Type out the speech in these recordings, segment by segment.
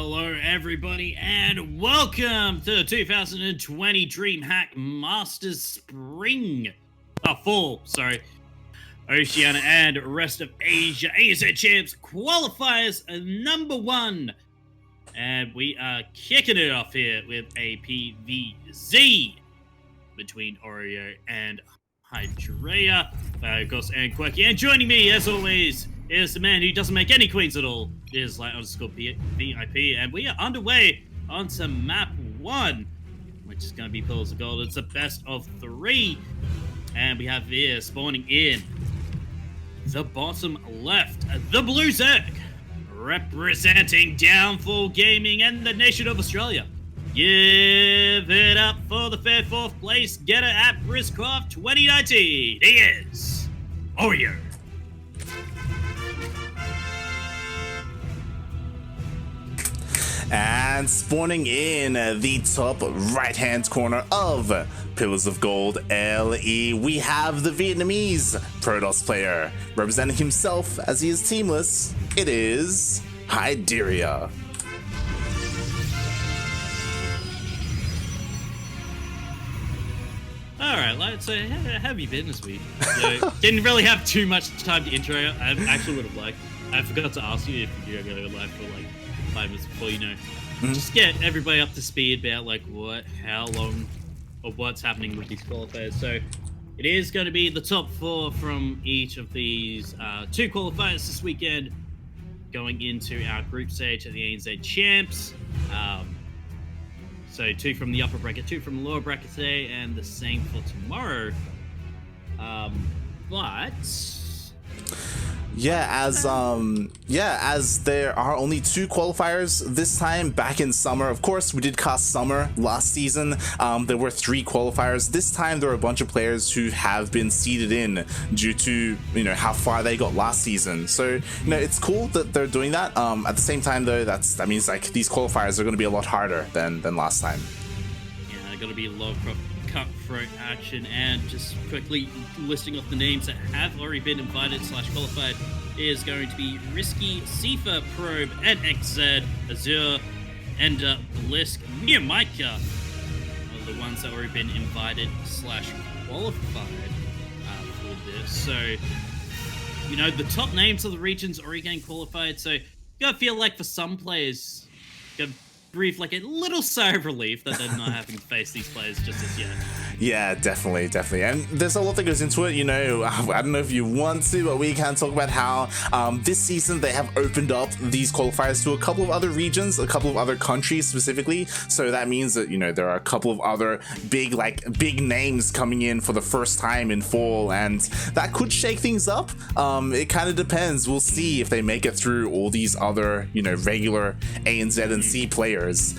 Hello everybody and welcome to the 2020 DreamHack Masters Fall, Oceania and rest of Asia ANZ Champs Qualifiers #1. And we are kicking it off here with a PVZ between Oreo and Hyderia, of course, and Quirky. And joining me, as always, is the man who doesn't make any queens at all. It is Light_VIP, and we are underway onto map 1, which is going to be Pillars of Gold. It's a best of 3, and we have here spawning in the bottom left, the Blue Zerg, representing Downfall Gaming and the nation of Australia. Give it up for the fair 4th place getter at BriskCraft 2019. He is Oreo. And spawning in the top right-hand corner of Pillars of Gold LE, we have the Vietnamese Protoss player. Representing himself as he is teamless, it is Hyderia. Alright, lads, so how have you been this week? Didn't really have too much time to intro. I actually would have liked. I forgot to ask you if you're going to go live for like 5 minutes before, just get everybody up to speed about like how long, or what's happening with these qualifiers. So it is going to be the top 4 from each of these 2 qualifiers this weekend, going into our group stage at the ANZ Champs. So 2 from the upper bracket, 2 from the lower bracket today, and the same for tomorrow. As there are only 2 qualifiers this time. Back in summer, of course, we did cast summer last season. There were 3 qualifiers. This time there are a bunch of players who have been seeded in due to how far they got last season. So it's cool that they're doing that. At the same time though, that means like these qualifiers are going to be a lot harder than last time. Yeah, going to be a lot of cutthroat action. And just quickly listing off the names that have already been invited / qualified is going to be Risky, Sifa, Probe, NXZ, Azure, Ender, Blisk, Mika are the ones that have already been invited / qualified for this. So the top names of the regions already getting qualified, so you gotta feel like for some players gotta breathe like a little sigh of relief that they're not having to face these players just as yet. Yeah, definitely. And there's a lot that goes into it, I don't know if you want to, but we can talk about how this season they have opened up these qualifiers to a couple of other regions, a couple of other countries specifically. So that means that, there are a couple of other big names coming in for the first time in fall, and that could shake things up. It kind of depends. We'll see if they make it through all these other, regular ANZ and C players. It's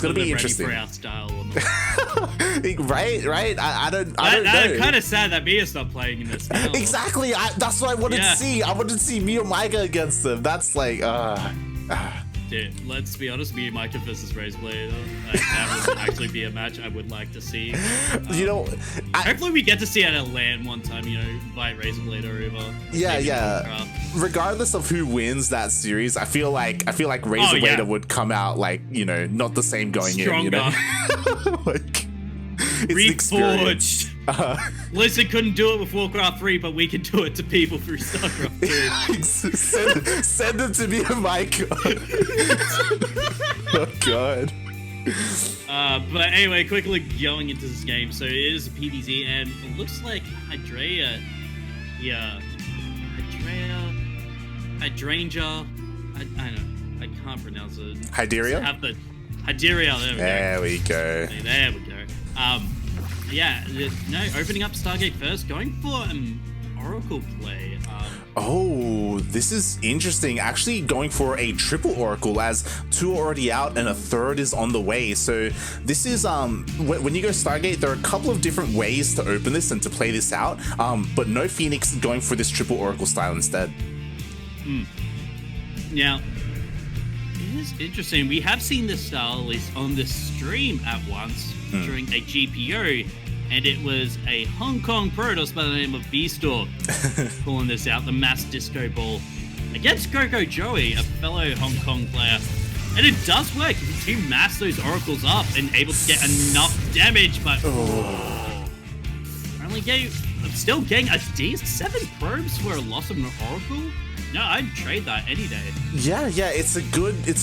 gonna be interesting. For our style or not. right. I don't know. I'm kind of sad that Mia's not playing in this. Exactly. That's what I wanted to see. I wanted to see Mia Micah against them. That's like Dude, let's be honest, me and Micah versus Razorblade, that would actually be a match I would like to see. Hopefully we get to see it at LAN one time, invite Razorblade or over. Yeah. Regardless of who wins that series, I feel like Razorblade would come out like, not the same going Stronger. in, like, it's Reforged. Blizzard couldn't do it with Warcraft 3, but we can do it to people through StarCraft 2. send it to me, Mike. Oh god. But anyway, quickly going into this game. So it is a PVZ, and it looks like Hydrangea. I don't know. I can't pronounce it. Hyderia? Hyderia. There we go. There we go. Opening up Stargate first, going for an Oracle play. This is interesting. Actually going for a triple Oracle, as 2 are already out and a 3rd is on the way. So this is, when you go Stargate, there are a couple of different ways to open this and to play this out. But no Phoenix going for this triple Oracle style instead. Now, it is interesting. We have seen this style, at least on this stream at once, during a GPO, and it was a Hong Kong Protoss by the name of Beastalk pulling this out, the mass disco ball. against Coco Joey, a fellow Hong Kong player. And it does work if you do mass those oracles up and able to get enough damage, but I'm still getting a D7 probes for a loss of an oracle. No, I'd trade that any day. Yeah, it's a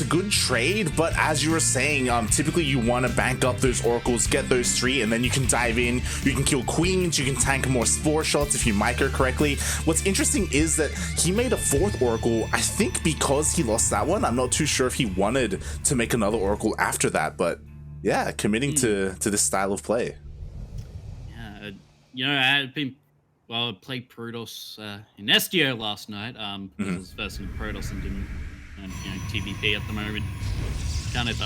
good trade, but as you were saying, typically you want to bank up those oracles, get those 3, and then you can dive in, you can kill queens, you can tank more spore shots if you micro correctly. What's interesting is that he made a 4th oracle, I think because he lost that one. I'm not too sure if he wanted to make another oracle after that, but yeah, committing to this style of play. Yeah, I played Protoss in SDO last night. It was versing Protoss and didn't, TvP at the moment. Kind of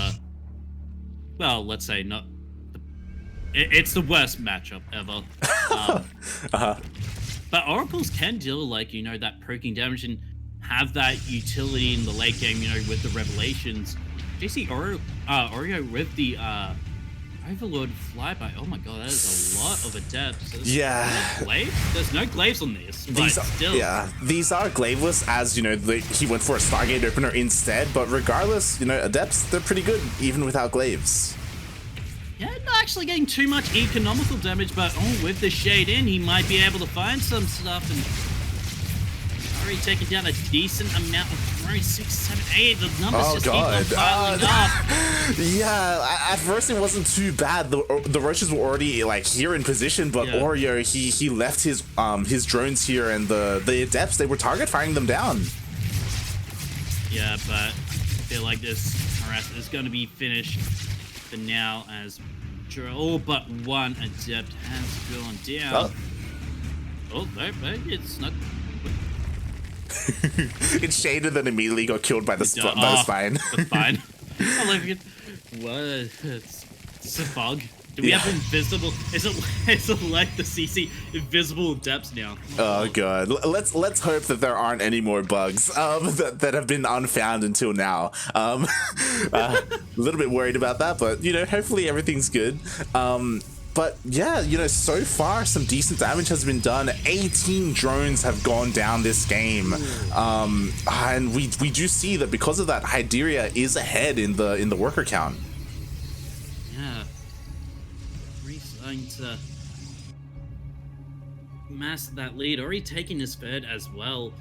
let's say not. It's the worst matchup ever. But Oracles can deal that proking damage and have that utility in the late game. With the revelations. Do you see Oreo with the Overlord flyby? Oh my god, that is a lot of adepts. There's no glaives on this, but still. Yeah, these are glaiveless, as he went for a Stargate opener instead, but regardless, adepts, they're pretty good, even without glaives. Yeah, not actually getting too much economical damage, but with the shade in, he might be able to find some stuff, and already taking down a decent amount of 6, 7, 8. The numbers just keep on piling up. Yeah, at first it wasn't too bad. The rushes were already here in position, but Oreo he left his drones here, and the adepts, they were target firing them down. Yeah, but I feel like this harassment is going to be finished for now, as all but one adept has gone down. Oh no, it's not. It shaded, then immediately got killed by the spine. The spine. I love it. What? It's a bug. Do we have invisible? Is it like the CC invisible depths now? Oh god. Let's hope that there aren't any more bugs that have been unfound until now. A little bit worried about that, but hopefully everything's good. But yeah, so far some decent damage has been done. 18 drones have gone down this game, and we do see that because of that, Hyderia is ahead in the worker count. Yeah, really starting to master that lead. Already taking his 3rd as well.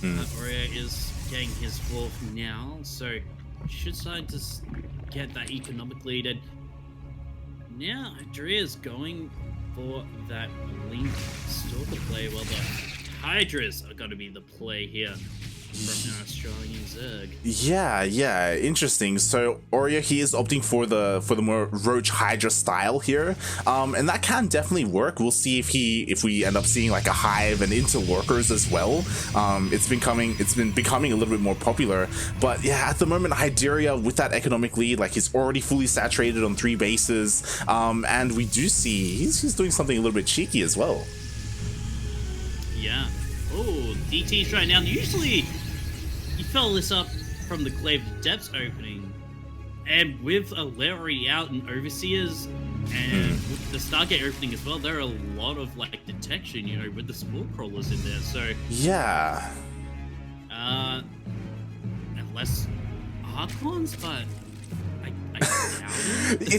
Oreo is getting his 4th now, so should start to get that economic lead. And now Hyderia is going for that Link Stalker play. Well, the Hydras are going to be the play here from our Australian Zerg. Yeah, interesting. So Oreo, he is opting for the more Roach Hydra style here, and that can definitely work. We'll see if we end up seeing like a Hive and into lurkers as well. It's been becoming a little bit more popular, but yeah, at the moment Hyderia with that economic lead, like he's already fully saturated on 3 bases, and we do see he's doing something a little bit cheeky as well. Yeah. Oh, DT's right now. Usually, you fill this up from the Glaive Depths opening, and with a layer already out and Overseers, and with the Stargate opening as well, there are a lot of like detection, with the Spore Crawlers in there. So yeah, less Archons, but I doubt it.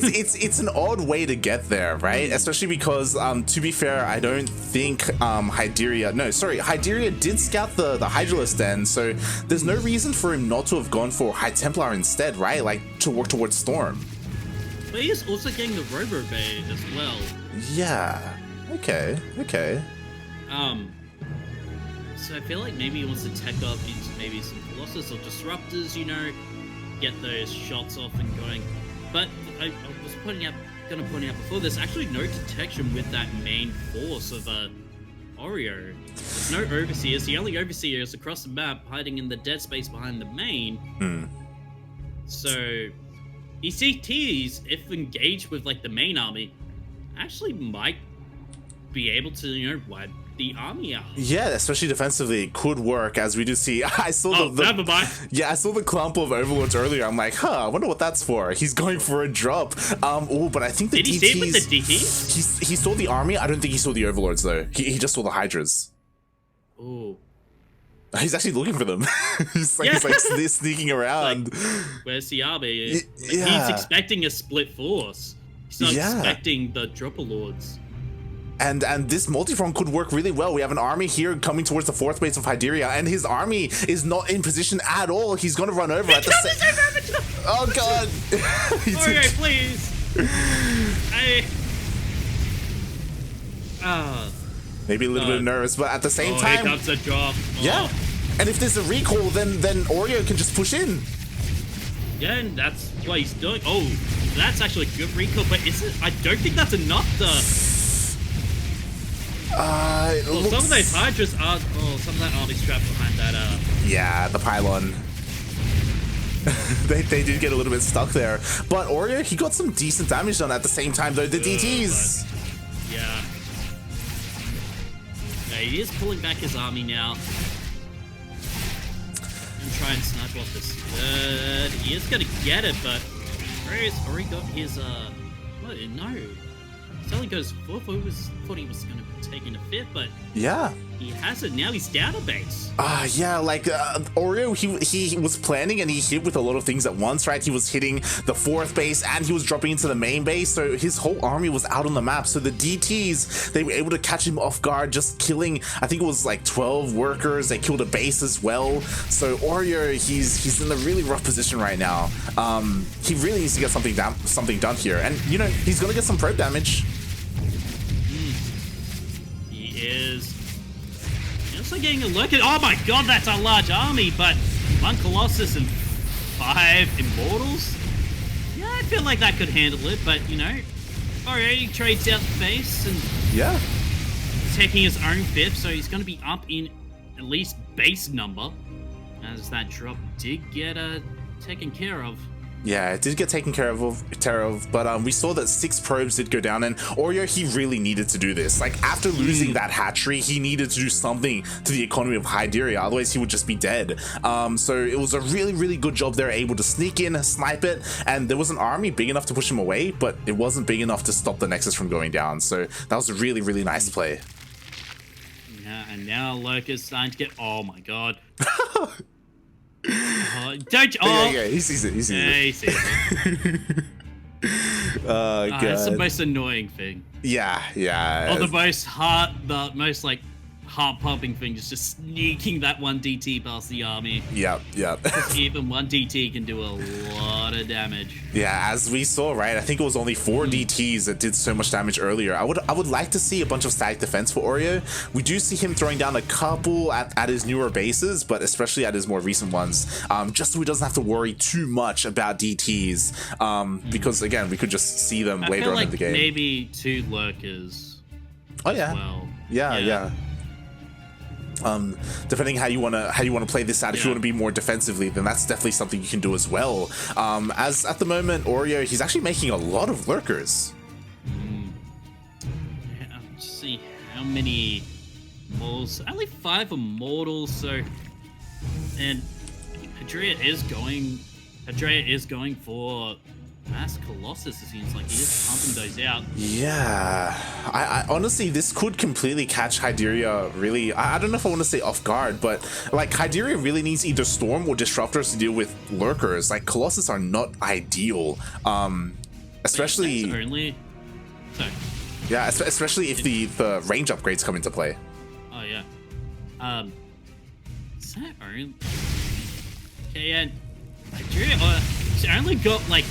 it's an odd way to get there, right? Especially because, to be fair, I don't think Hyderia did scout the Hydralisk Den, so there's no reason for him not to have gone for High Templar instead, right? Like, to work towards Storm. But he is also getting the Robo Bay as well. Yeah. Okay. So I feel like maybe he wants to tech up into maybe some Colossus or Disruptors, get those shots off and going. But I was gonna point out before, there's actually no detection with that main force of Oreo. There's no Overseers. The only Overseer is across the map, hiding in the dead space behind the main. So ECTs, if engaged with like the main army, actually might be able to wipe the army out. Yeah, especially defensively, it could work, as we do see. I saw I saw the clump of Overlords earlier. I'm like, I wonder what that's for. He's going for a drop. But I think the DTs. Did he see it with the DTs? He saw the army. I don't think he saw the Overlords though. He just saw the Hydras. Oh. He's actually looking for them. He's like sneaking around. Like, where's the army? Yeah. He's expecting a split force. He's not expecting the Dropper Lords. And this multi-front could work really well. We have an army here coming towards the 4th base of Hyderia, and his army is not in position at all. He's going to run over at the same... Oh, God. Okay, please. Maybe a little bit nervous, but at the same time... Here comes a drop. Yeah. And if there's a recall, then Oreo can just push in. Yeah, and that's what he's doing. Oh, that's actually a good recall, but is it? I don't think that's enough to... some of those Hydras are... Oh, some of that army's trapped behind that... Yeah, the pylon. they did get a little bit stuck there. But Oreo, he got some decent damage done at the same time, though. The DTs... But, yeah. He is pulling back his army now. And try and snipe off this third. He is gonna get it, but Orio's already got his what? No. He only goes 4th. Thought he was gonna be taking a 5th, but yeah. He has it now. He's down a base. Yeah, like Oreo, he was planning and he hit with a lot of things at once, right? He was hitting the 4th base and he was dropping into the main base, so his whole army was out on the map. So the DTs, they were able to catch him off guard, just killing, I think it was like 12 workers. They killed a base as well. So Oreo, he's in a really rough position right now. He really needs to get something done here, and you know he's gonna get some probe damage. He is. Also getting a look at. Oh my God, that's a large army, but 1 Colossus and 5 Immortals. Yeah, I feel like that could handle it, but you know, already trades out the base and taking his own 5th, so he's going to be up in at least base number, as that drop did get taken care of. Yeah, it did get taken care of, but we saw that 6 probes did go down, and Oreo, he really needed to do this. Like, after losing that hatchery, he needed to do something to the economy of Hyderia, otherwise he would just be dead. So it was a really, really good job. They're able to sneak in, snipe it, and there was an army big enough to push him away, but it wasn't big enough to stop the Nexus from going down. So that was a really, really nice play. Yeah, and now Lurker's starting to get... Oh my God. Don't you? Yeah, he sees it. He sees it. He sees it. God. That's the most annoying thing. Yeah. Or the most like heart-pumping thing is just sneaking that 1 DT past the army. Yep. Because even 1 DT can do a lot of damage. Yeah, as we saw, right? I think it was only 4 DTs that did so much damage earlier. I would like to see a bunch of static defense for Oreo. We do see him throwing down a couple at his newer bases, but especially at his more recent ones, just so he doesn't have to worry too much about DTs. Because again, we could just see them later on in the game. Maybe 2 lurkers. Oh yeah. Well. Yeah. Depending how you want to play this out, if you want to be more defensively, then that's definitely something you can do as well. As at the moment, Oreo, he's actually making a lot of lurkers. Yeah, let's see how many immortals. Only 5 immortals. So, and Hyderia is going for Mass Colossus. It seems like he is pumping those out. Yeah, I honestly, this could completely catch Hyderia really. I don't know if I want to say off guard, but like Hyderia really needs either Storm or Disruptors to deal with lurkers. Like Colossus are not ideal, especially. Yeah, especially if the range upgrades come into play. Oh yeah. Is that only? Okay, and Hyderia, she only got like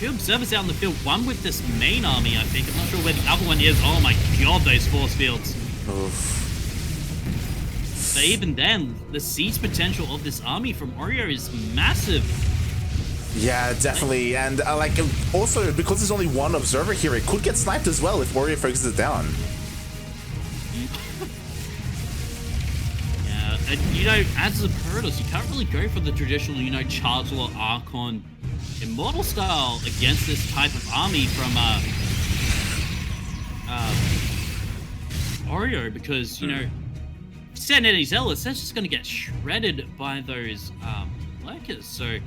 2 observers out in the field, 1 with this main army, I think. I'm not sure where the other one is. Oh my God, those force fields. Oof. But even then, the siege potential of this army from Oreo is massive. Yeah, definitely. And like also, because there's only 1 observer here, it could get sniped as well if Oreo focuses it down. Yeah, and you know, as a Parados, you can't really go for the traditional, you know, Chancellor Archon Immortal style against this type of army from Oreo, because you know, send any zealots, that's just going to get shredded by those lurkers. So,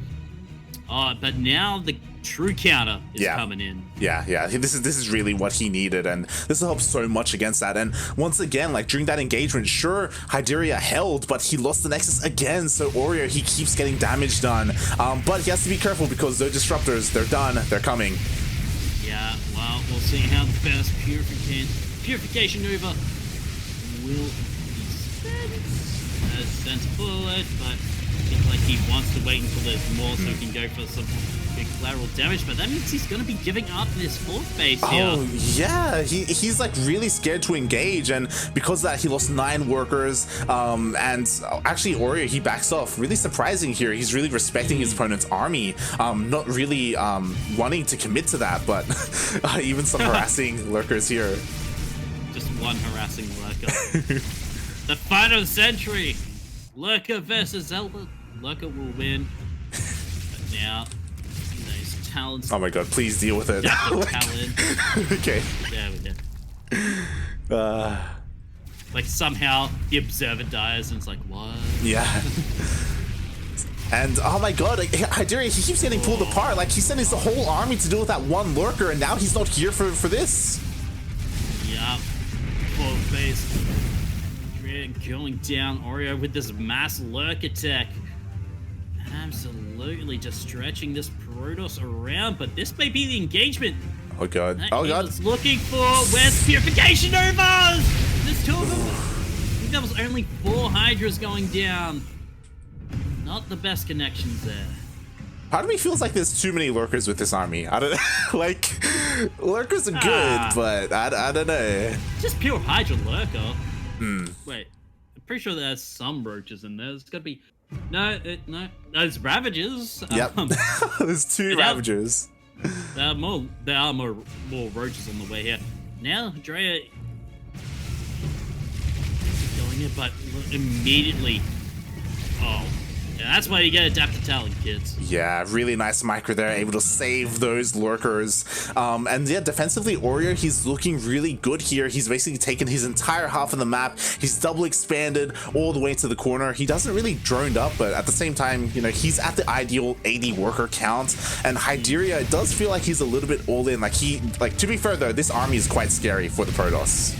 but now the true counter is coming in. Yeah. This is really what he needed, and this will help so much against that. And once again, like during that engagement, sure, Hyderia held, but he lost the Nexus again. So Oreo, he keeps getting damage done. But he has to be careful because those disruptors, they're done. They're coming. Yeah, well, we'll see how the first purification Nova will be spent. Sent forward, but I think like he wants to wait until there's more so he can go for some big collateral damage, but that means he's going to be giving up this fourth base here. Oh, yeah, he's like really scared to engage, and because of that, he lost 9 workers, and actually Oreo, he backs off. Really surprising here. He's really respecting his opponent's army, not really wanting to commit to that, but even some harassing lurkers here. Just one harassing lurker. The fight of the century! Lurker versus Zelda. Lurker will win. But now, those talents. Oh my god, please deal with it. Talent. Okay. Yeah, we did. Like somehow the observer dies and it's like, what? Yeah. And oh my god, Hyderia, he keeps getting pulled apart. Like he sent his whole army to deal with that one lurker, and now he's not here for this. Yup. Fourth base. Going down Oreo with this mass lurk attack. Absolutely just stretching this Protoss around, but this may be the engagement. Oh god. That Oh god. was looking for where's Purification Novas? There's 2 of them. I think that was only 4 Hydras going down. Not the best connections there. Part of me feels like there's too many lurkers with this army. I don't know. Like, lurkers are good, but I don't know. Just pure Hydra lurker. Wait, I'm pretty sure there's some roaches in there. There's gotta be no. There's Ravagers. Yep. There's 2 Ravagers. There are more roaches on the way here. Now Drea going in, but immediately. Oh. Yeah, that's why you get adaptive talent, kids. Yeah, really nice micro there, able to save those lurkers. And yeah, defensively, Oreo, he's looking really good here. He's basically taken his entire half of the map. He's double expanded all the way to the corner. He doesn't really droned up, but at the same time, you know, he's at the ideal 80 worker count. And Hyderia, it does feel like he's a little bit all in. Like to be fair though, this army is quite scary for the Protoss.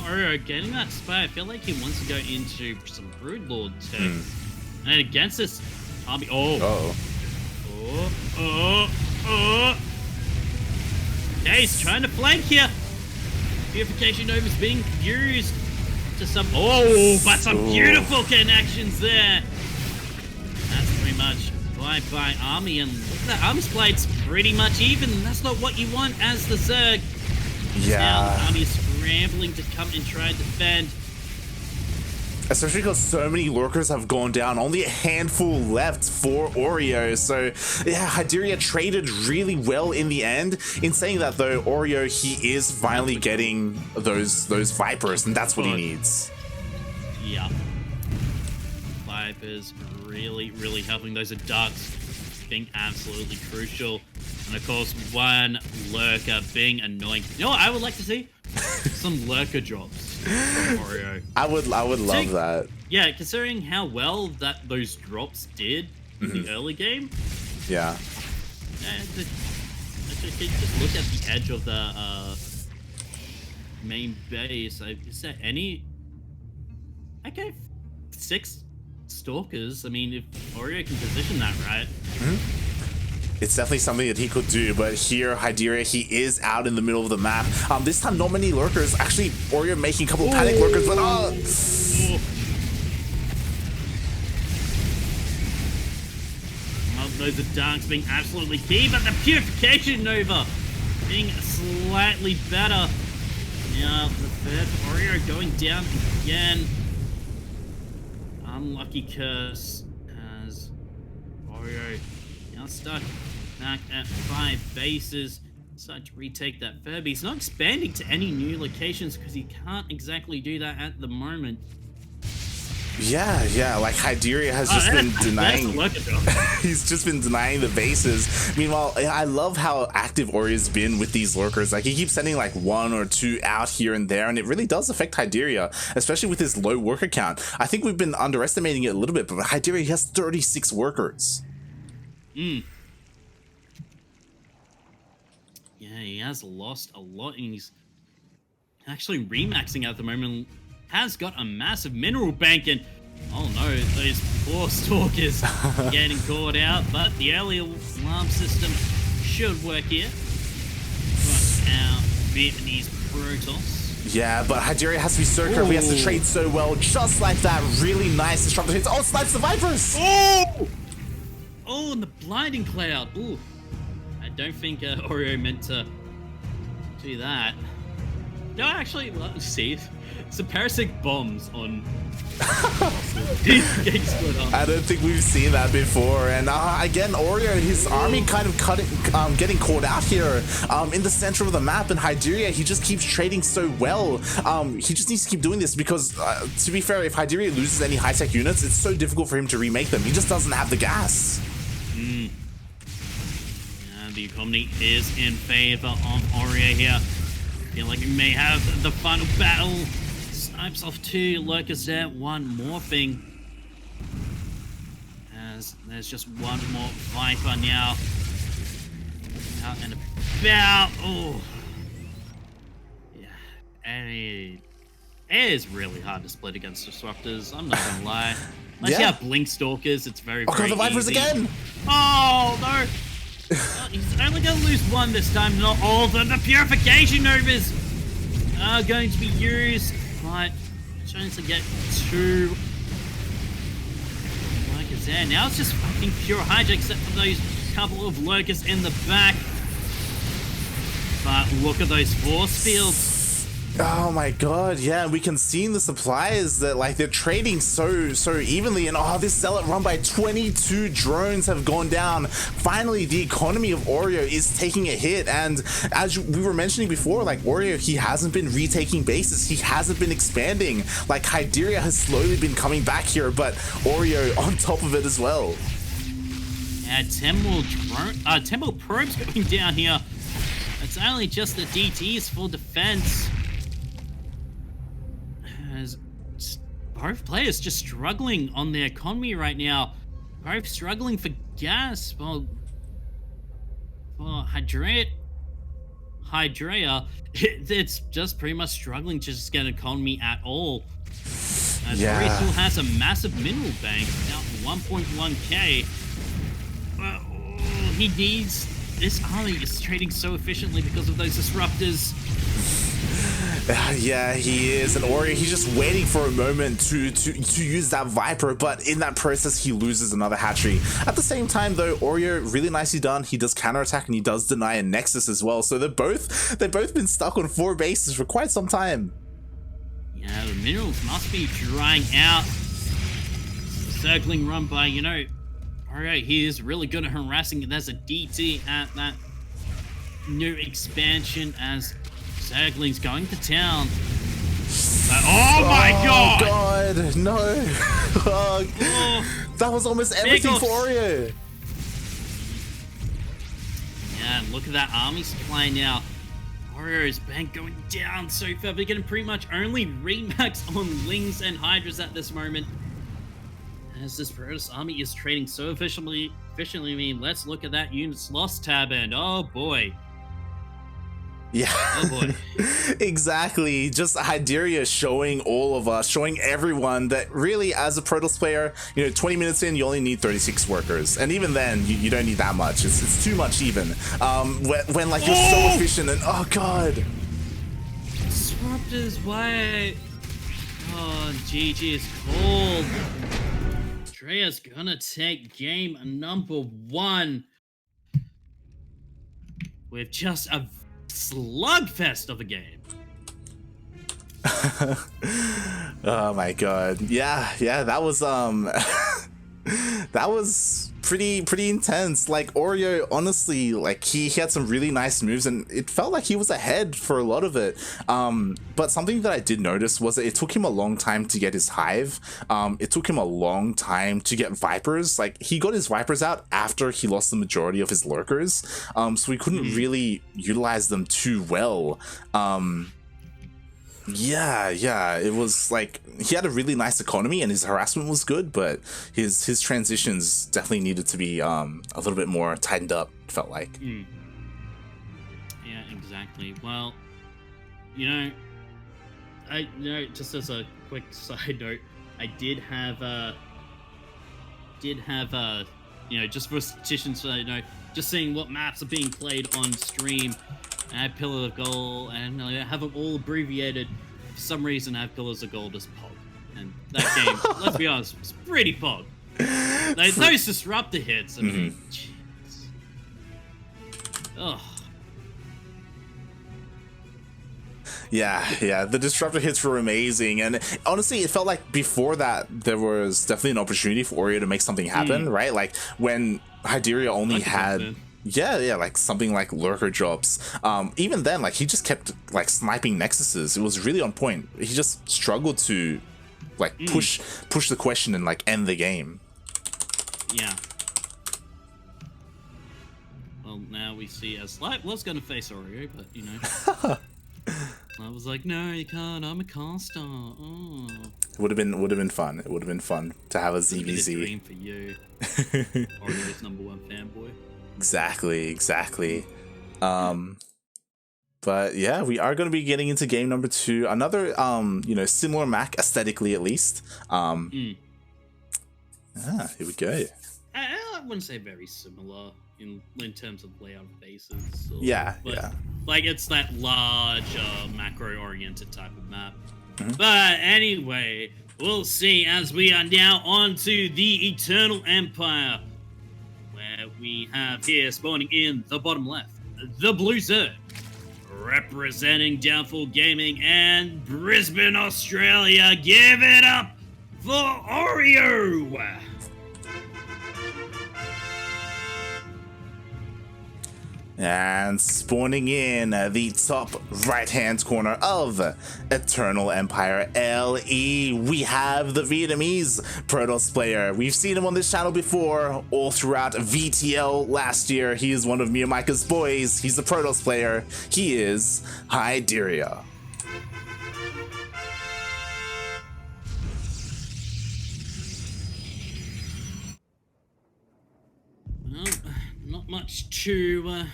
Oreo getting that spy, I feel like he wants to go into some Broodlord tech. And against this army, okay, he's trying to flank here. Purification Nova is being used to some, but some beautiful connections there. That's pretty much bye-bye army, and look at that army split's pretty much even. That's not what you want as the Zerg. Yeah. Now the army is scrambling to come and try and defend. Especially because so many lurkers have gone down, only a handful left for Oreo. So yeah, Hyderia traded really well in the end. In saying that though, Oreo, he is finally getting those Vipers, and that's what he needs. Yeah. Vipers really helping. Those are ducks being absolutely crucial. And of course, one lurker being annoying. You know what I would like to see? Some lurker drops from Oreo. I would love that. Yeah, considering how well that those drops did in the early game. Yeah. Just look at the edge of the main base. Is there any? Okay, 6 stalkers. I mean, if Oreo can position that right. It's definitely something that he could do, but here, Hyderia, he is out in the middle of the map. This time, not many lurkers. Actually, Oreo making a couple panic lurkers, but those are dunks being absolutely key, but the Purification Nova being slightly better. Now, the third Oreo going down again. Unlucky curse as Oreo now stuck back at 5 bases. Decide to retake that Furby. He's not expanding to any new locations because he can't exactly do that at the moment. Yeah, like Hyderia has just been denying. He's just been denying the bases. Meanwhile, I love how active Oreo's been with these lurkers. Like, he keeps sending like 1 or 2 out here and there, and it really does affect Hyderia, especially with his low worker count. I think we've been underestimating it a little bit, but Hyderia, he has 36 workers. Yeah, he has lost a lot, and he's actually remaxing at the moment. Has got a massive mineral bank, and oh no, those poor stalkers getting caught out, but the early alarm system should work here for our Vietnamese Protoss. Yeah, but Hyderia has to be so careful. He has to trade so well, just like that. Really nice disruptor hits. Oh, snipes the Vipers! Oh, and the blinding cloud. Ooh, I don't think Oreo meant to do that. No, actually, let's see. Some parasitic bombs on. I don't think we've seen that before. And again, Oreo, his army kind of getting caught out here in the center of the map. And Hyderia, he just keeps trading so well. He just needs to keep doing this because, to be fair, if Hyderia loses any high-tech units, it's so difficult for him to remake them. He just doesn't have the gas. And the economy is in favor of Oreo here. I feel like we may have the final battle. Snipes off 2 lurkers there. One more thing. As there's just one more Viper now. Out and about. Oh. Yeah. And it is really hard to split against disruptors. I'm not gonna lie. Unless you have blink stalkers, it's very, very the Vipers easy. again! Oh, no! He's only going to lose 1 this time, not all of them. The Purification Novas are going to be used, but trying to get 2 lurkers there. Now it's just fucking pure Hydra, except for those couple of lurkers in the back. But look at those force fields. Oh my god, yeah, we can see in the supplies that like they're trading so evenly, and this zealot run by 22 drones have gone down. Finally, the economy of Oreo is taking a hit, and as we were mentioning before, like Oreo, he hasn't been retaking bases, he hasn't been expanding. Like Hyderia has slowly been coming back here, but Oreo on top of it as well. Yeah, Temple probes going down here. It's only just the DTs for defense. As both players just struggling on their economy right now. Both struggling for gas. Well, for Hyderia, it's just pretty much struggling to just get an economy at all. Oreo still has a massive mineral bank, now 1.1k. But he needs... This army is trading so efficiently because of those disruptors. Yeah, he is, and Oreo, he's just waiting for a moment to use that Viper, but in that process, he loses another hatchery. At the same time, though, Oreo, really nicely done. He does counterattack, and he does deny a Nexus as well, so they've both been stuck on 4 bases for quite some time. Yeah, the minerals must be drying out. Circling run by, Oreo, he is really good at harassing. There's a DT at that new expansion as Ducklings going to town. But, oh my god! Oh god, no! That was almost everything for Oreo. Yeah, look at that army supply now. Oreo's bank going down so far. They're getting pretty much only remax on Lings and Hydras at this moment. As this Protoss army is trading so efficiently, I mean, let's look at that units lost tab, and oh boy. Yeah, oh boy. Exactly. Just Hyderia showing all of us, showing everyone that really, as a Protoss player, 20 minutes in, you only need 36 workers, and even then, you don't need that much. It's too much even. When like you're so efficient, and oh god. Disruptors, why? Oh, GG is cold. Drea's gonna take game number 1 with just a slugfest of a game. Oh my god. Yeah, that was that was pretty intense. Like Oreo, honestly, like he had some really nice moves, and it felt like he was ahead for a lot of it. But something that I did notice was that it took him a long time to get his hive. It took him a long time to get vipers. Like he got his vipers out after he lost the majority of his lurkers, so he couldn't really utilize them too well. Yeah, it was like he had a really nice economy and his harassment was good, but his transitions definitely needed to be a little bit more tightened up, it felt like. Yeah, exactly. Well, just as a quick side note, I did have just for statistics, just seeing what maps are being played on stream. I had Pillar of Gold, and I have them all abbreviated. For some reason, I have Pillars of Gold as POG. And that game, let's be honest, was pretty POG. Like, those disruptor hits, I mean, jeez. Ugh. Yeah, the disruptor hits were amazing, and honestly, it felt like before that there was definitely an opportunity for Oreo to make something happen, right? Like when Hyderia only had... Yeah, like something like lurker drops. Even then, like he just kept like sniping nexuses. It was really on point. He just struggled to like push the question and like end the game. Yeah. Well, now we see as Slight was gonna face Oreo, but I was like, no, you can't. I'm a caster. Oh. It would have been fun. It would have been fun to have a ZvZ. A dream for you. Oreo's #1 fanboy. Exactly. But yeah, we are going to be getting into game number 2. Another, similar map aesthetically at least. Here we go. I wouldn't say very similar in terms of layout of bases. Yeah. Like it's that large, macro-oriented type of map. But anyway, we'll see as we are now onto the Eternal Empire. We have here spawning in the bottom left, the Blue Zerg, representing Downfall Gaming and Brisbane, Australia. Give it up for Oreo! And spawning in the top right-hand corner of Eternal Empire LE, we have the Vietnamese Protoss player. We've seen him on this channel before, all throughout VTL last year. He is one of me and Micah's boys. He's the Protoss player. He is Hyderia. Well, not much to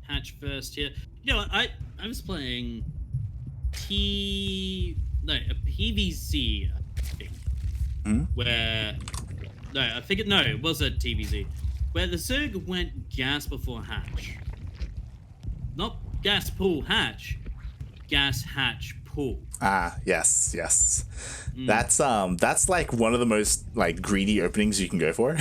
hatch first here. I was playing a PVZ, I think, where it was a TVZ, where the Zerg went gas before hatch, not gas pull hatch, gas hatch pull. Yes. That's like one of the most like greedy openings you can go for.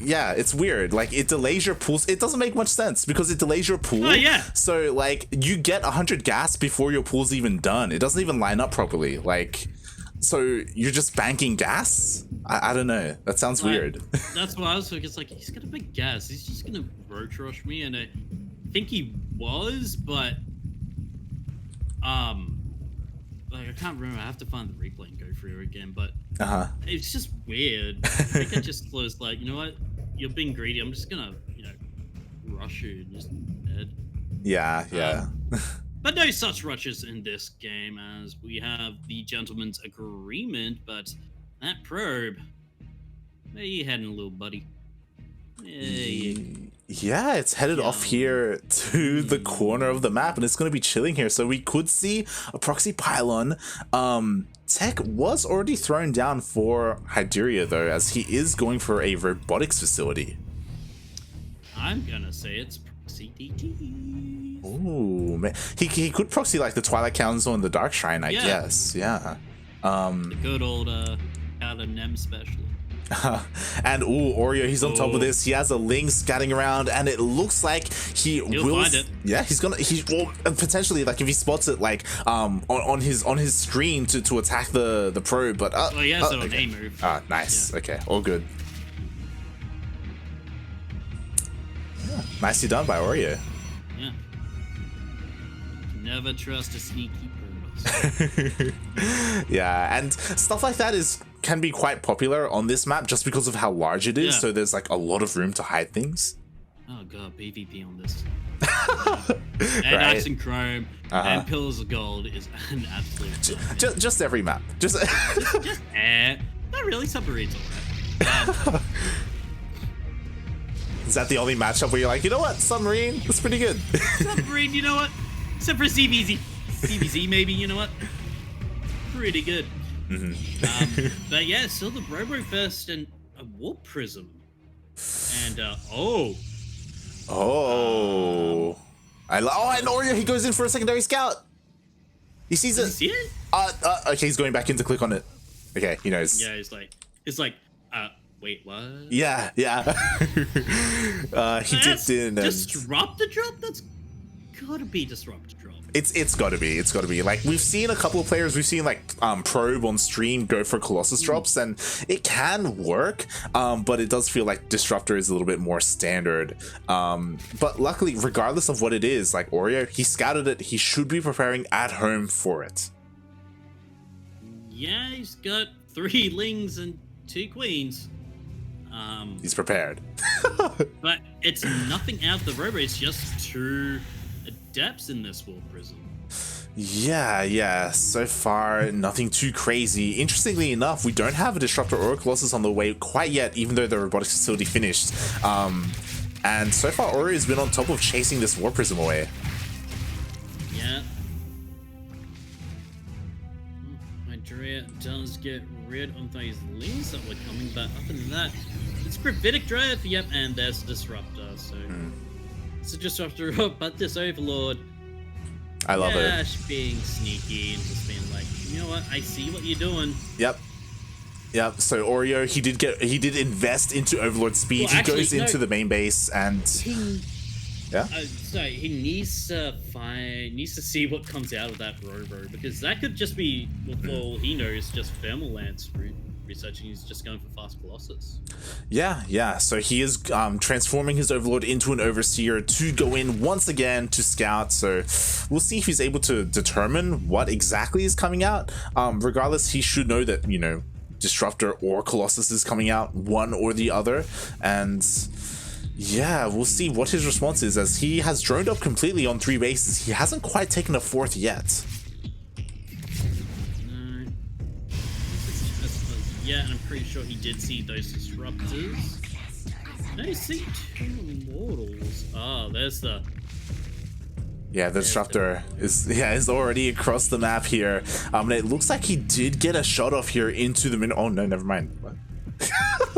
Yeah, it's weird. Like it delays your pulls. It doesn't make much sense because it delays your pool. Oh yeah. So like you get 100 gas before your pool's even done. It doesn't even line up properly. Like, so you're just banking gas? I don't know. That sounds weird. That's what I was thinking. It's like he's got a big gas. He's just gonna roach rush me, and I think he was, but I can't remember. I have to find the replay and go through it again, but it's just weird. I think I just was like, you know what? You're being greedy. I'm just gonna, rush you and just dead. Yeah. But no such rushes in this game, as we have the gentleman's agreement. But that probe, where you heading, little buddy? Yeah, it's headed off here to the corner of the map, and it's going to be chilling here. So we could see a proxy pylon. Tech was already thrown down for Hyderia, though, as he is going for a robotics facility. I'm gonna say it's proxy DT. Ooh, man. He could proxy like the Twilight Council and the Dark Shrine, I guess. Yeah. The good old out of Nem special. And Oreo, he's on top of this. He has a Ling scatting around, and it looks like he'll find it. Yeah, well, potentially, like if he spots it, like on his screen to attack the probe. But well, he has it on A move. Ah, nice. Yeah. Okay, all good. Yeah, nicely done by Oreo. Yeah. Never trust a sneaky person. Yeah, and stuff like that can be quite popular on this map just because of how large it is. Yeah. So there's like a lot of room to hide things. Oh god, PvP on this. And right. Ice and Chrome and Pillars of Gold is an absolute. Just every map. Just not really. Submarine's alright. Is that the only matchup where you're like, you know what, Submarine? That's pretty good. Submarine, you know what? Except for CVZ maybe, you know what? Pretty good. But yeah, still the Robo first and a Warp Prism. And, and Oreo, he goes in for a secondary scout. He sees it. Does he see it? Okay, he's going back in to click on it. Okay, he knows. Yeah, it's like, wait, what? Yeah. He dipped in and... Disrupt the drop? That's gotta be disrupt the drop. It's gotta be. Like, we've seen a couple of players, we've seen like Probe on stream go for Colossus drops, and it can work, but it does feel like Disruptor is a little bit more standard. But luckily, regardless of what it is, like Oreo, he scouted it, he should be preparing at home for it. Yeah, he's got 3 Lings and 2 Queens. He's prepared. But it's nothing out of the Robo, it's just 2 Adepts in this Warp Prism. Yeah. So far, nothing too crazy. Interestingly enough, we don't have a Disruptor or a Colossus on the way quite yet, even though the robotics facility finished. And so far, Oreo has been on top of chasing this Warp Prism away. Yeah. Hyderia does get rid of those Lings that were coming, but other than that, it's Gravitic Drive, yep, and there's Disruptor, so... It's a Disruptor, but this Overlord... I love it. Yeah, being sneaky and just being like, you know what, I see what you're doing. Yep. So Oreo, he did invest into Overlord speed. Well, actually, he goes into the main base and... He needs to see what comes out of that Robo, because that could just be, for all he knows, just Thermal Lance researching. He's just going for fast Colossus. Yeah. So he is transforming his Overlord into an Overseer to go in once again to scout. So we'll see if he's able to determine what exactly is coming out. Regardless, he should know that, you know, Disruptor or Colossus is coming out, one or the other. And yeah, we'll see what his response is, as he has droned up completely on 3 bases. He hasn't quite taken a 4th yet. Yeah, and I'm pretty sure he did see those Disruptors. I see 2 Immortals. Oh, there's the... Yeah, the Disruptor is already across the map here. And it looks like he did get a shot off here into the Oh no, never mind. What?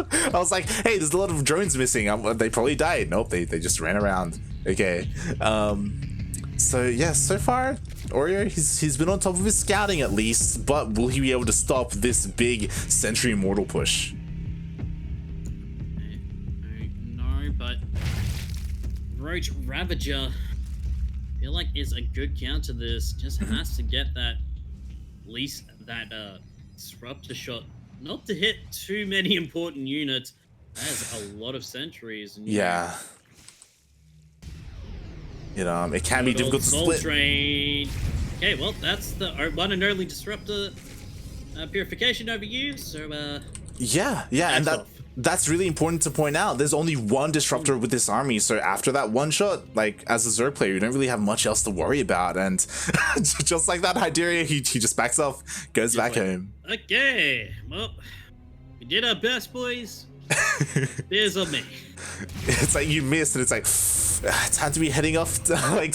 I was like, hey, there's a lot of drones missing. They probably died. Nope, they just ran around. Okay. So yeah, so far Oreo, he's been on top of his scouting at least, but will he be able to stop this big Sentry Immortal push? No, but Roach Ravager, I feel like is a good counter to this. Just has to get that, at least that Disruptor shot, not to hit too many important units. That has a lot of sentries. And yeah. You know, it can be difficult to split. Train. Okay, well, that's the one and only Disruptor purification overused, so yeah, and that's really important to point out. There's only 1 Disruptor with this army, so after that 1 shot, like, as a Zerg player, you don't really have much else to worry about, and just like that, Hyderia, he just backs off, goes back home. Okay, well, we did our best, boys. There's on me. It's like you missed, and it's like, it's time to be heading off to, like,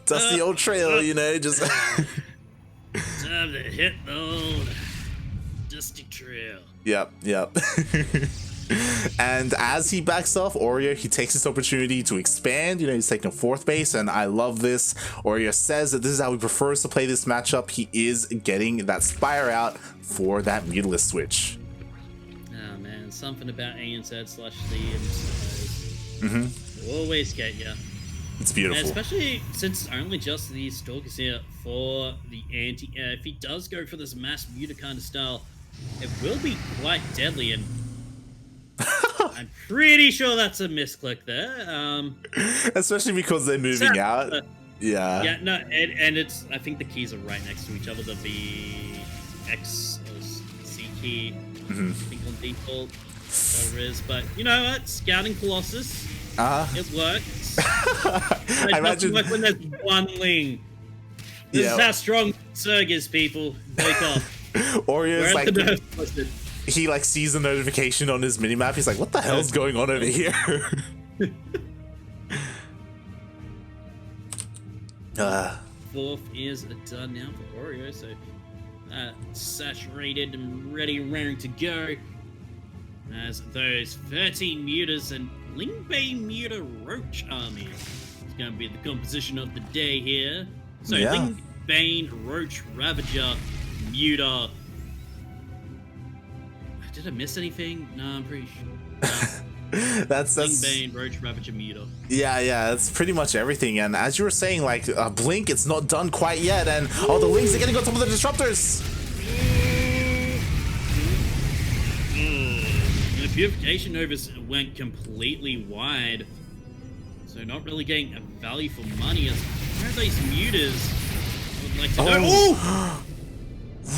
dusty old trail, you know, just... Time to hit the old dusty trail. Yep. And as he backs off, Oreo, he takes this opportunity to expand. You know, he's taking a 4th base, and I love this. Oreo says that this is how he prefers to play this matchup. He is getting that Spire out for that Mutalisk switch. Oh man, something about ANZ/CMs will always get you. It's beautiful. And especially since it's only just these stalkers here for the anti. If he does go for this mass muta kind of style, it will be quite deadly. And I'm pretty sure that's a misclick there. Especially because they're moving out. Yeah. Yeah, no, and it's, I think the keys are right next to each other. The X or C key, I think on default, whatever it is. But you know what? Scouting Colossus, it works. I imagine work when there's one ling. This is how strong Zerg is, people. Wake up. Oreo's like, he like sees the notification on his minimap. He's like, what the hell's going on over here? Fourth is done now for Oreo, so saturated and ready and raring to go. As those 13 mutas and Lingbane Muta Roach army is going to be the composition of the day here. So Lingbane Roach Ravager Muta. Did I miss anything? No, I'm pretty sure. That's Lingbane Roach Ravager Muta. Yeah, that's pretty much everything. And as you were saying, like Blink, it's not done quite yet, and the Lings are getting on top of the disruptors. The purification novas went completely wide, so not really getting a value for money. As where are these mutas? I would like to know. Oh!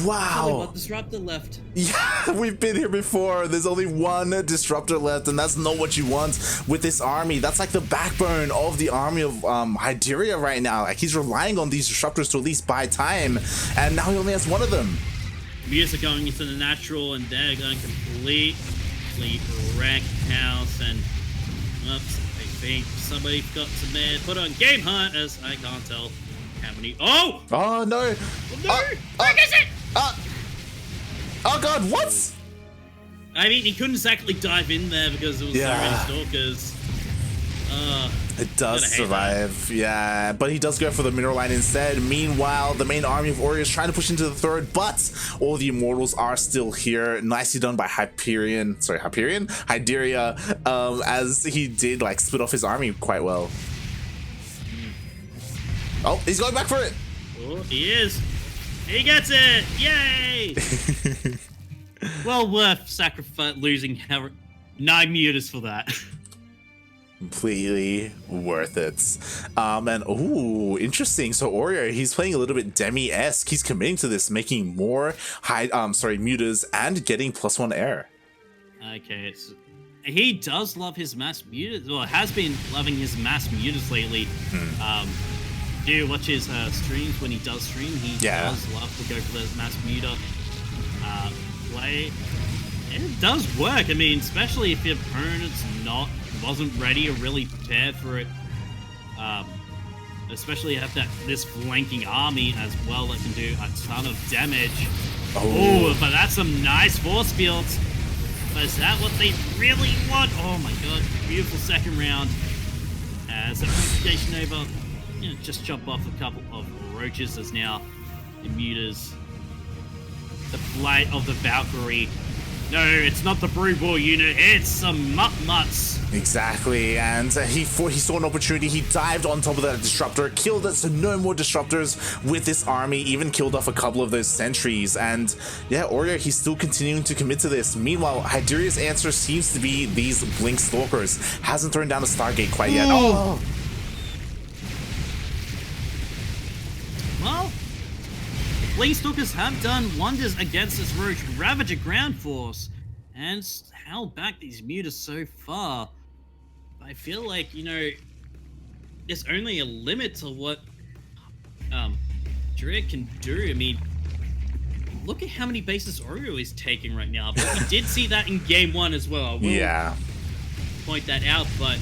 Wow. Only one disruptor left. Yeah, we've been here before. There's only one disruptor left, and that's not what you want with this army. That's like the backbone of the army of Hyderia right now. Like, he's relying on these disruptors to at least buy time, and now he only has one of them. Mutas are going into the natural, and they're going completely wreck house. And oops, I think somebody forgot to put on Game Hunt, as I can't tell how many. Oh! Oh no! Oh, no! Where is it? Oh god, what? I mean, he couldn't exactly dive in there because there was so many stalkers. It does survive, yeah, but he does go for the mineral line instead. Meanwhile, the main army of Oreo is trying to push into the third, but all the immortals are still here. Nicely done by Hyderia, as he did like split off his army quite well. Oh, he's going back for it. Oh, he is. He gets it! Yay! Well worth losing 9 mutas for that. Completely worth it. And ooh, interesting. So Oreo, he's playing a little bit Demi-esque. He's committing to this, making more mutas and getting +1 air. Okay, he does love his mass mutas, or has been loving his mass mutas lately. Do you watch his streams when he does stream? He does love to go for those mass muta play. And it does work. I mean, especially if your opponent's wasn't ready or really prepared for it. Especially have this flanking army as well that can do a ton of damage. Oh, but that's some nice force fields. But is that what they really want? Oh my god, beautiful second round. As a purification over. Just chop off a couple of roaches as now the mutas. The flight of the Valkyrie. No, it's not the Brood War unit, it's some mutts. Exactly, and he saw an opportunity. He dived on top of that disruptor, killed it, so no more disruptors with this army, even killed off a couple of those sentries. And yeah, Oreo, he's still continuing to commit to this. Meanwhile, Hyderia's answer seems to be these Blink Stalkers. Hasn't thrown down a Stargate quite yet. Oh! Well, the Blink Stalkers have done wonders against this Roach Ravager ground force and held back these mutas so far. I feel like, there's only a limit to what Drake can do. I mean, look at how many bases Oreo is taking right now. But we did see that in game 1 as well. I will point that out, but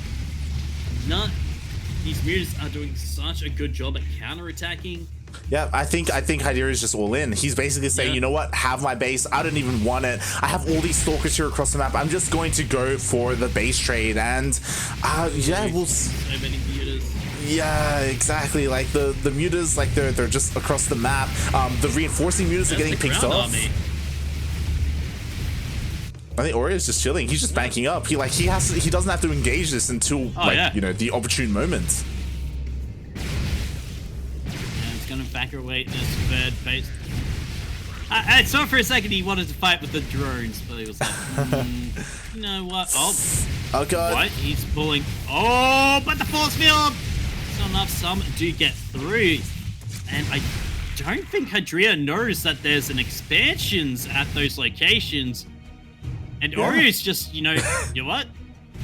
these mutas are doing such a good job at counterattacking. Yeah, I think Hyderia is just all in. He's basically saying, you know what, have my base. I don't even want it. I have all these stalkers here across the map. I'm just going to go for the base trade. And yeah, we'll. So many mutas. Yeah, exactly. Like the mutas, like they're just across the map. The reinforcing mutas are getting picked off. I think Oreo's just chilling. He's just banking up. He doesn't have to engage this until you know, the opportune moment. He's gonna evacuate this third base. I saw for a second he wanted to fight with the drones, but he was like, you know what? Oh god. What? He's pulling. Oh, but the force field! It's not enough. Some do get through. And I don't think Hyderia knows that there's an expansions at those locations. And Oreo's just, you know what?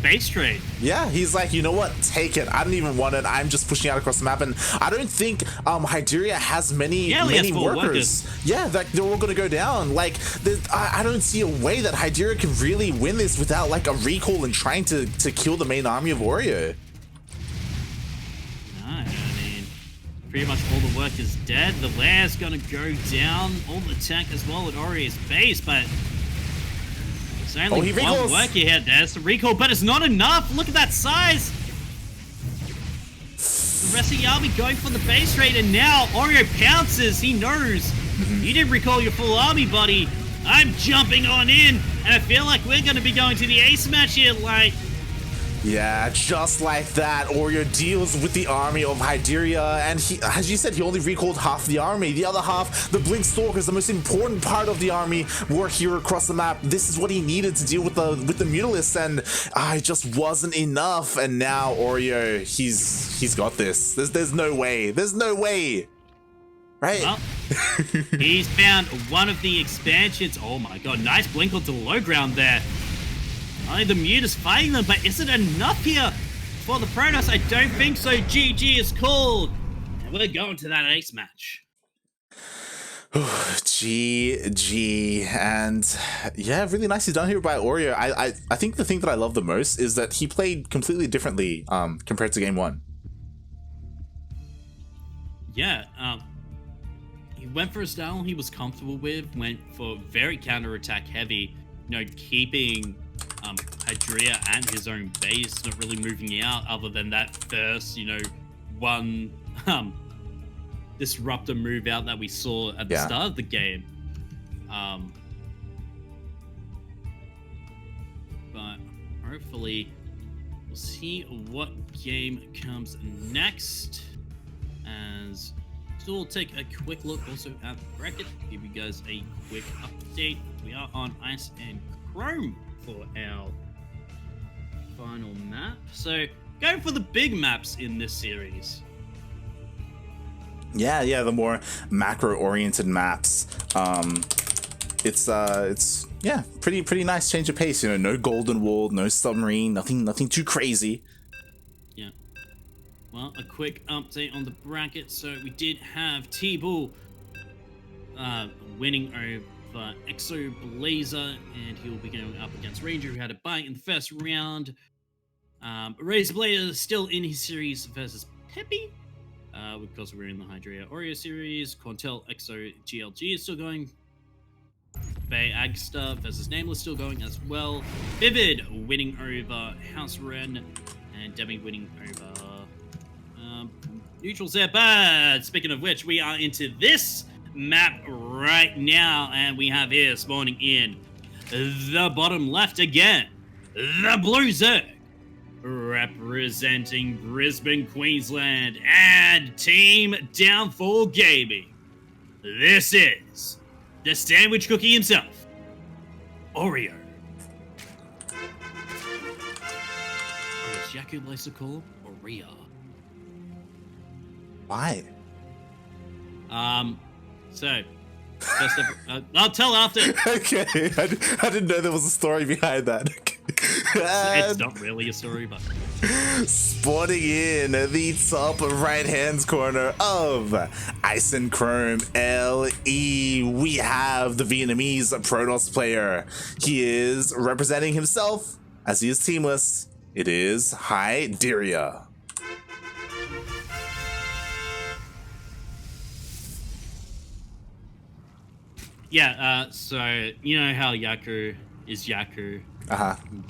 Base trade. Yeah, he's like, you know what? Take it. I don't even want it. I'm just pushing out across the map, and I don't think Hyderia has many workers. Yeah, like they're all gonna go down. Like, I don't see a way that Hyderia can really win this without like a recall and trying to kill the main army of Oreo. No, I mean, pretty much all the work is dead. The lair's gonna go down. All the tech as well at Oreo's base, but there's only one worker here. There's the recall, but it's not enough. Look at that size. The rest of the army going for the base raid, and now Oreo pounces. He knows. You didn't recall your full army, buddy. I'm jumping on in, and I feel like we're going to be going to the ace match here, like. Yeah, just like that, Oreo deals with the army of Hyderia, and he, as you said, he only recalled half the army. The other half, the Blink Stalkers, the most important part of the army, were here across the map. This is what he needed to deal with the Mutalisks, and it just wasn't enough. And now Oreo, he's got this. There's no way. There's no way. Right? Well, he's found one of the expansions. Oh my god, nice blink onto the low ground there. Only the Mute is fighting them, but is it enough here for the Protoss? I don't think so. GG is called. And we're going to that ace match. GG. And yeah, really nicely done here by Oreo. I think the thing that I love the most is that he played completely differently compared to game one. Yeah, he went for a style he was comfortable with, went for very counterattack heavy, you know, keeping Hyderia and his own base, not really moving out other than that first, you know, one disruptor move out that we saw at the start of the game. But hopefully we'll see what game comes next, as we'll take a quick look also at the bracket, give you guys a quick update. We are on Ice and Chrome for our final map. So going for the big maps in this series. Yeah, the more macro-oriented maps. It's yeah, pretty nice change of pace. You know, no golden wall, no submarine, nothing too crazy. Yeah. Well, a quick update on the bracket. So we did have T-Bull winning over Exo Blazer, and he will be going up against Ranger, who had a bite in the first round. Razor Blazer is still in his series versus Peppy, because we're in the Hyderia Oreo series. Quantel Exo GLG is still going. Bay Agster versus Nameless still going as well. Vivid winning over House Ren, and Demi winning over Neutrals there. But speaking of which, we are into this map right now, and we have here spawning in the bottom left again, the Blue Zerg, representing Brisbane, Queensland, and Team Downfall Gaming. This is the sandwich cookie himself, Oreo. Or as Yaku likes to call him, Oreo. Why? So, first up, I'll tell after. Okay, I didn't know there was a story behind that. It's not really a story, but spawning in the top right-hand corner of Ice and Chrome LE, we have the Vietnamese Protoss player. He is representing himself, as he is teamless. It is Hyderia. yeah, so you know how Yaku is Yaku.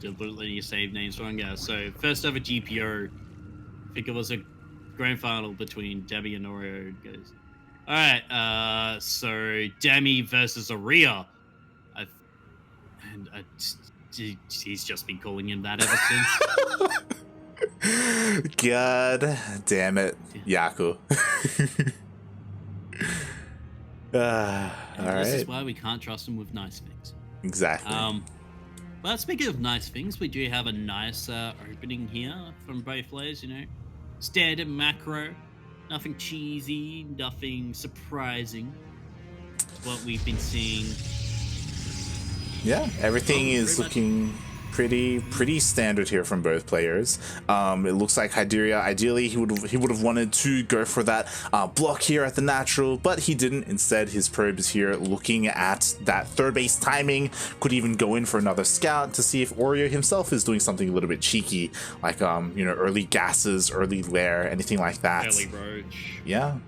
Deliberately save names wrong. Yeah, so first ever GPO, I think it was a grand final between Demi and Oreo. Goes, all right, so Demi versus Aria. He's just been calling him that ever since. God damn it, Yaku. Alright. This is why we can't trust him with nice things. Exactly. But speaking of nice things, we do have a nice opening here from both players, you know. Standard macro, nothing cheesy, nothing surprising. What we've been seeing. Yeah, everything is looking pretty standard here from both players. It looks like Hyderia, ideally he would have wanted to go for that block here at the natural, but he didn't. Instead, his probe is here looking at that third base timing. Could even go in for another scout to see if Oreo himself is doing something a little bit cheeky, like you know, early gases, early lair, anything like that. Early roach. Yeah.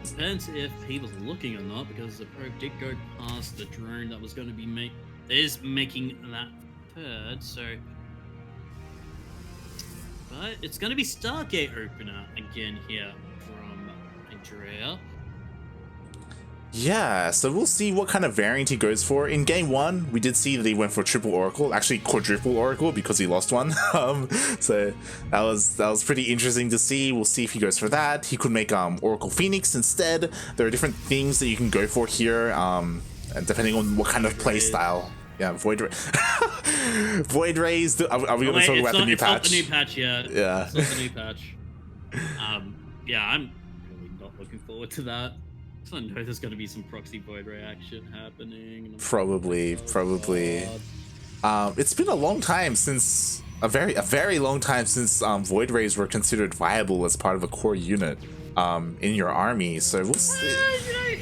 Depends if he was looking or not, because the probe did go past the drone that was going to be making that third, so. But it's going to be Stargate opener again here from Hyderia. Yeah, so we'll see what kind of variant he goes for. In game one, we did see that he went for triple Oracle, actually quadruple Oracle because he lost one. So that was pretty interesting to see. We'll see if he goes for that. He could make Oracle Phoenix instead. There are different things that you can go for here, and depending on what kind of play style. Yeah, Void Rays. Are we going to talk about the new patch? It's not the new patch yet. Yeah. It's not the new patch. Yeah, I'm really not looking forward to that. I know there's going to be some proxy Void Ray action happening. Probably. It's been a long time since a very long time since Void Rays were considered viable as part of a core unit in your army. So we'll see.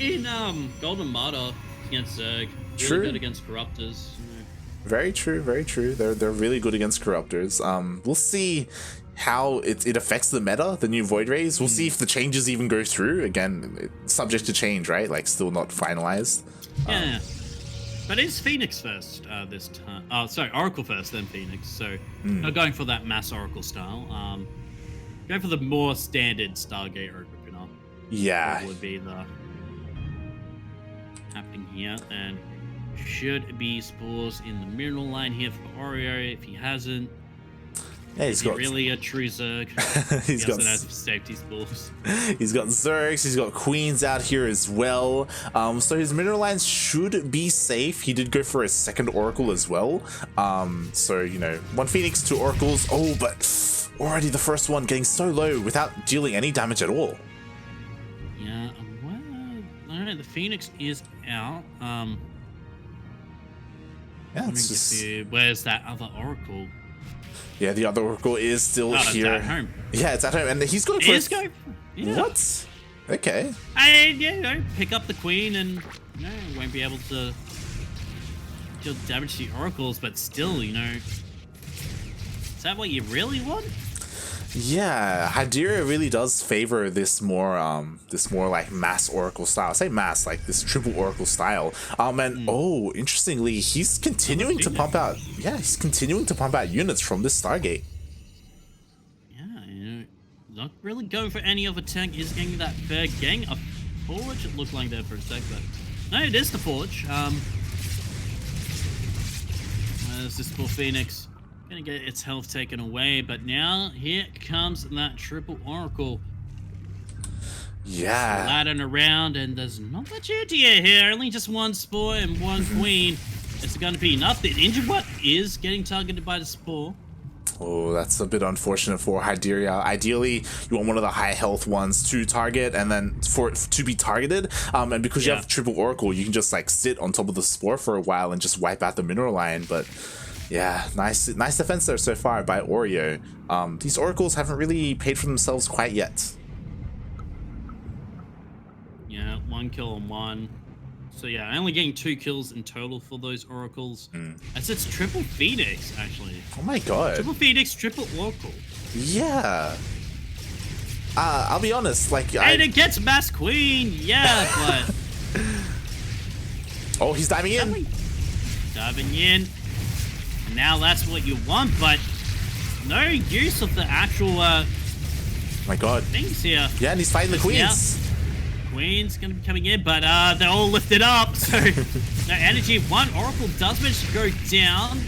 You know, in Golden Martyr against Zerg, really good against Corruptors. You know. Very true. They're really good against Corruptors. We'll see how it affects the meta, the new Void Rays. We'll see if the changes even go through. Again, subject to change, right? Like, still not finalized. Yeah. But it's Phoenix first this time. Oh, sorry, Oracle first, then Phoenix. So, not going for that mass Oracle style. Go for the more standard Stargate opener. Yeah. That would be the happening here. And should be spores in the mineral line here for Oreo if he hasn't. Yeah, he's got really a true Zerg. He's got safety spores. He's got Zergs, he's got Queens out here as well. So his mineral lines should be safe. He did go for a second Oracle as well. So, you know, one Phoenix, two Oracles. Oh, but already the first one getting so low without dealing any damage at all. Yeah, well, alright, the Phoenix is out. Yeah, it's just... Where's that other Oracle? Yeah, the other Oracle is still here. It's at home. Yeah, it's at home, and he's going for. Yeah. What? Okay. And you know, pick up the Queen, and you know, won't be able to deal damage to the Oracles, but still, you know, is that what you really want? Yeah, Hyderia really does favor this more like mass Oracle style. I say mass, like this triple Oracle style. And oh, interestingly, he's continuing to pump out. Yeah, he's continuing to pump out units from this Stargate. Yeah, you know, not really going for any other tank. He's getting that third gang. A Forge, it looked like that for a sec, but no, it is the Forge. There's this poor Phoenix. Gonna get its health taken away, but now here comes that triple Oracle. Yeah. Laddering around, and there's not much Hyderia here. Only just one Spore and one Queen. It's going to be enough. The injured one is getting targeted by the Spore. Oh, that's a bit unfortunate for Hyderia. Ideally, you want one of the high health ones to target, and then for it to be targeted. And because you have triple Oracle, you can just like sit on top of the Spore for a while and just wipe out the mineral line. But yeah, nice defense there so far by Oreo. These Oracles haven't really paid for themselves quite yet. Yeah, one kill on one. So yeah, only getting 2 kills in total for those Oracles. As it's triple Phoenix, actually. Oh my god. Triple Phoenix, triple Oracle. Yeah. I'll be honest, like... And it gets Mass Queen, yeah, but... Oh, he's diving in. Diving in. Now that's what you want, but no use of the actual my god. things here. Yeah, and he's fighting the Queens. queen's going to be coming in, but they're all lifted up, so no energy. One Oracle does manage to go down.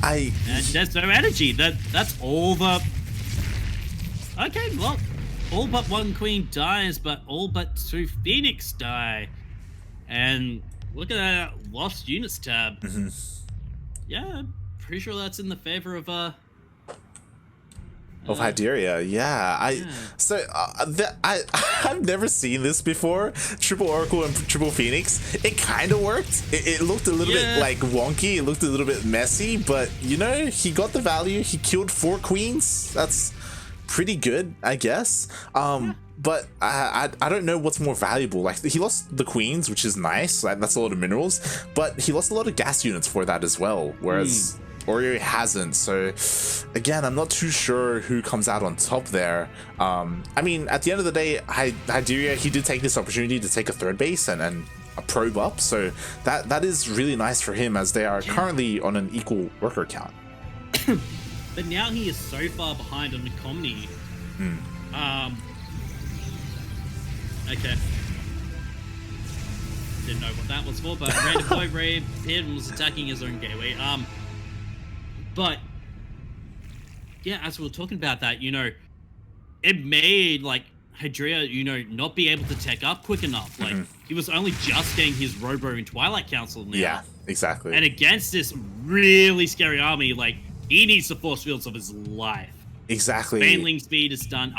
And there's no energy. That's all the... Okay, well, all but one queen dies, but all but two Phoenix die. And look at that lost units tab. Yeah, I'm pretty sure that's in the favor of Hyderia, yeah. So I've never seen this before. Triple Oracle and Triple Phoenix. It kind of worked. It looked a little bit like wonky. It looked a little bit messy, but you know, he got the value. He killed 4 queens. That's pretty good, I guess. But I don't know what's more valuable. Like, he lost the queens, which is nice. Like, that's a lot of minerals, but he lost a lot of gas units for that as well. Whereas Oreo hasn't. So again, I'm not too sure who comes out on top there. I mean, at the end of the day, Hyderia, he did take this opportunity to take a 3rd base and a probe up. So that is really nice for him, as they are currently on an equal worker count. But now he is so far behind on the Comedy. Okay. Didn't know what that was for, but Random Boy Ray Pid was attacking his own gateway. But yeah, as we were talking about that, you know, it made like Hyderia, you know, not be able to tech up quick enough. Like he was only just getting his Robo and Twilight Council now. Yeah, exactly. And against this really scary army, like he needs the force fields of his life. Exactly. Baneling speed is done.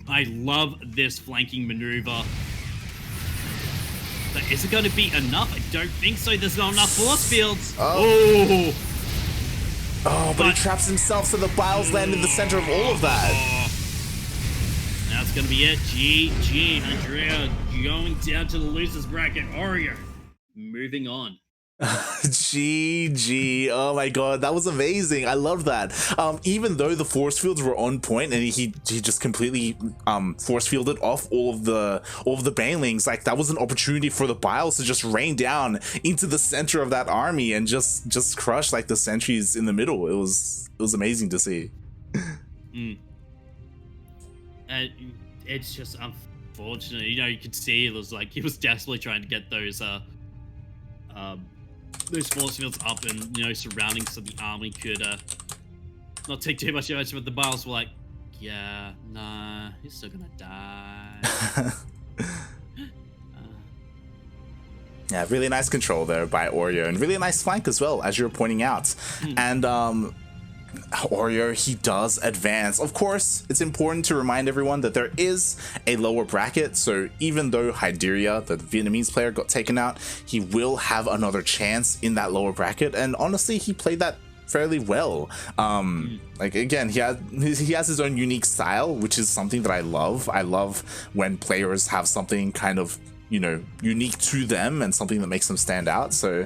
I love this flanking maneuver. But is it going to be enough? I don't think so. There's not enough force fields. Oh, but he traps himself, so the biles land in the center of all of that. That's going to be it. GG. Hyderia going down to the losers bracket. Oreo moving on. GG. Oh my god, that was amazing. I love that. Even though the force fields were on point and he just completely force fielded off all of the banelings, like that was an opportunity for the biles to just rain down into the center of that army and just crush like the sentries in the middle. It was amazing to see. It's just unfortunate. You know, you could see it was like he was desperately trying to get those force fields up and, you know, surrounding so the army could not take too much damage, but the biles were like, yeah, nah, he's still gonna die. Yeah, really nice control there by Oreo, and really nice flank as well, as you're pointing out. And Oreo, he does advance. Of course, it's important to remind everyone that there is a lower bracket, so even though Hyderia, the Vietnamese player, got taken out, he will have another chance in that lower bracket, and honestly, he played that fairly well. Like, again, he has his own unique style, which is something that I love. I love when players have something kind of, you know, unique to them and something that makes them stand out. So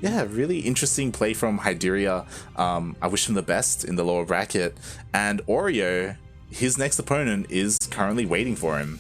yeah, really interesting play from Hyderia. I wish him the best in the lower bracket. And Oreo, his next opponent is currently waiting for him.